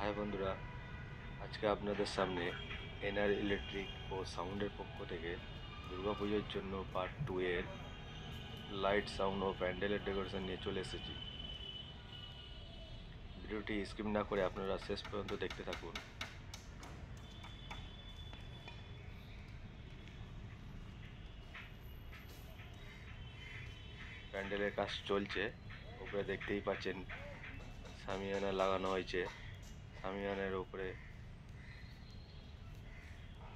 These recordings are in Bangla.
হাই বন্ধুরা, আজকে আপনাদের সামনে এনআর ইলেকট্রিক ও সাউন্ডের পক্ষ থেকে দুর্গাপুজোর জন্য পার্ট 2 এর লাইট, সাউন্ড ও প্যান্ডেলের ডেকোরেশন নিয়ে চলে এসেছি। ভিডিওটি স্কিপ না করে আপনারা শেষ পর্যন্ত দেখতে থাকুন। প্যান্ডেলের কাজ চলছে, উপরে দেখতেই পাচ্ছেন শামিয়ানা লাগানো হয়েছে। শামিয়ানার উপরে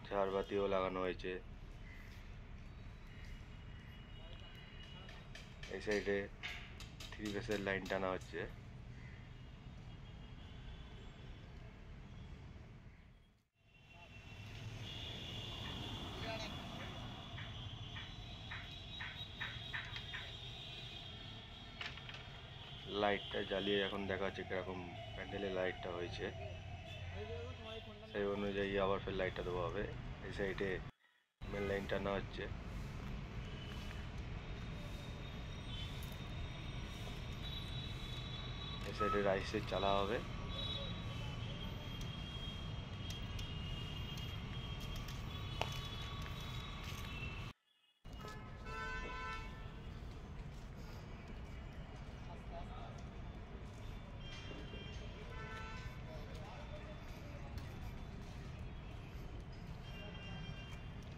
ঝাড়বাতিও লাগানো হয়েছে। এই সাইডে 3 ফেসের লাইন টানা হচ্ছে। লাইটটা জ্বালিয়ে এখন দেখাচ্ছে কিরকম প্যান্ডেলের লাইটটা হয়েছে, সেই অনুযায়ী আবার ফের লাইটটা দেওয়া হবে। এই সাইডে মেন লাইন টানা হচ্ছে। এই সাইডে রাইসের চালা হবে।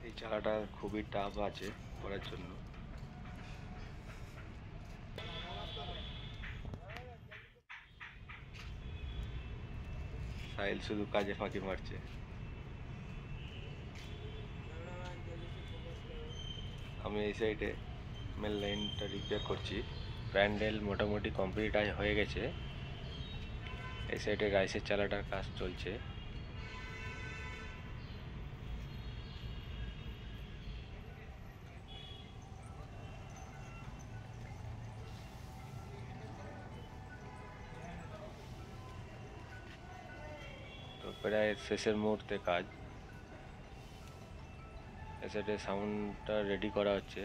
এই চালাটা খুবই টাফ আছে করার জন্য। সাহিল শুধু কাজে ফাঁকি মারছে। আমি এই সাইডে মেন লাইনটা রিপেয়ার করছি। প্যান্ডেল মোটামুটি কমপ্লিট হয়ে গেছে। এই সাইডে রাইসের চালাটার কাজ চলছে। তো প্রায় শেষের মুহূর্তে কাজ। এই সাইডে সাউন্ডটা রেডি করা হচ্ছে।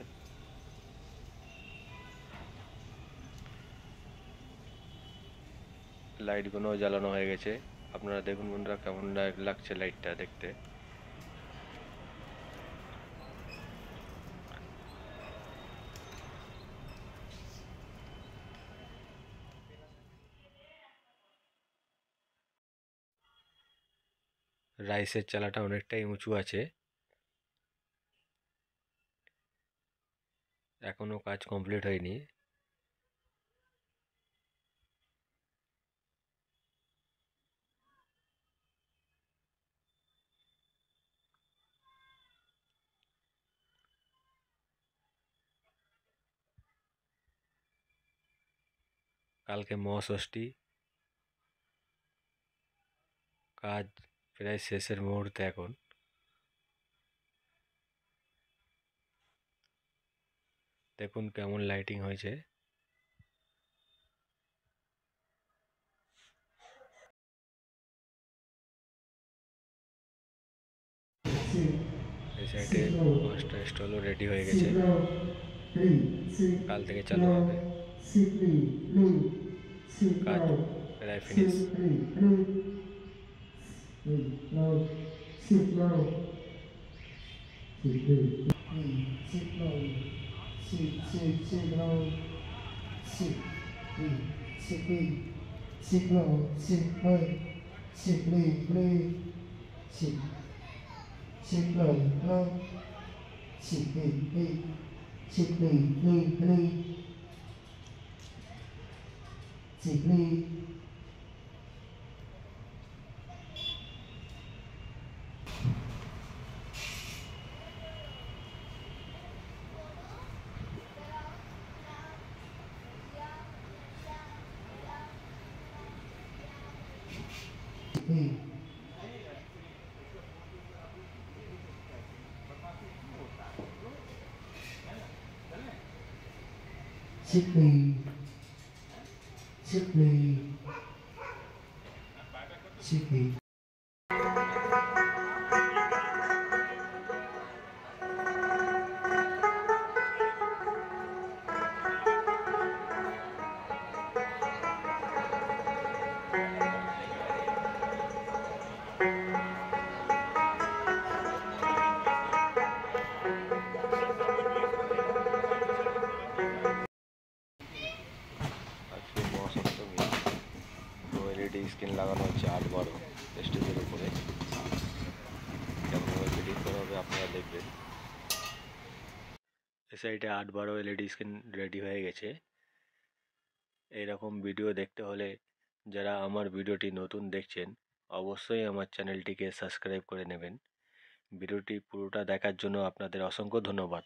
লাইটগুলো জ্বালানো হয়ে গেছে। আপনারা দেখুন বন্ধুরা কেমন লাগছে লাইটটা দেখতে। রাইসের চালাটা অনেকটাই উঁচু আছে, এখনো কাজ কমপ্লিট হয়নি। কালকে মহাষষ্ঠী, কাজ প্রায় শেষের মুহূর্তে। এখন দেখুন কেমন লাইটিং হয়েছে। এই সাইডে 5টা স্টলও রেডি হয়ে গেছে, কাল থেকে চালু হবে। কাজ প্রায় ফিনিশ। স্ক্রিন লাগানো হচ্ছে 8/12 স্টেজের উপরে। কেমনভাবে ফিটিং করা হবে আপনারা দেখবেন। এ সাইডে 8/12 এলইডি স্ক্রিন রেডি হয়ে গেছে। এইরকম ভিডিও দেখতে হলে যারা আমার ভিডিওটি নতুন দেখছেন অবশ্যই আমার চ্যানেলটিকে সাবস্ক্রাইব করে নেবেন। ভিডিওটি পুরোটা দেখার জন্য আপনাদের অসংখ্য ধন্যবাদ।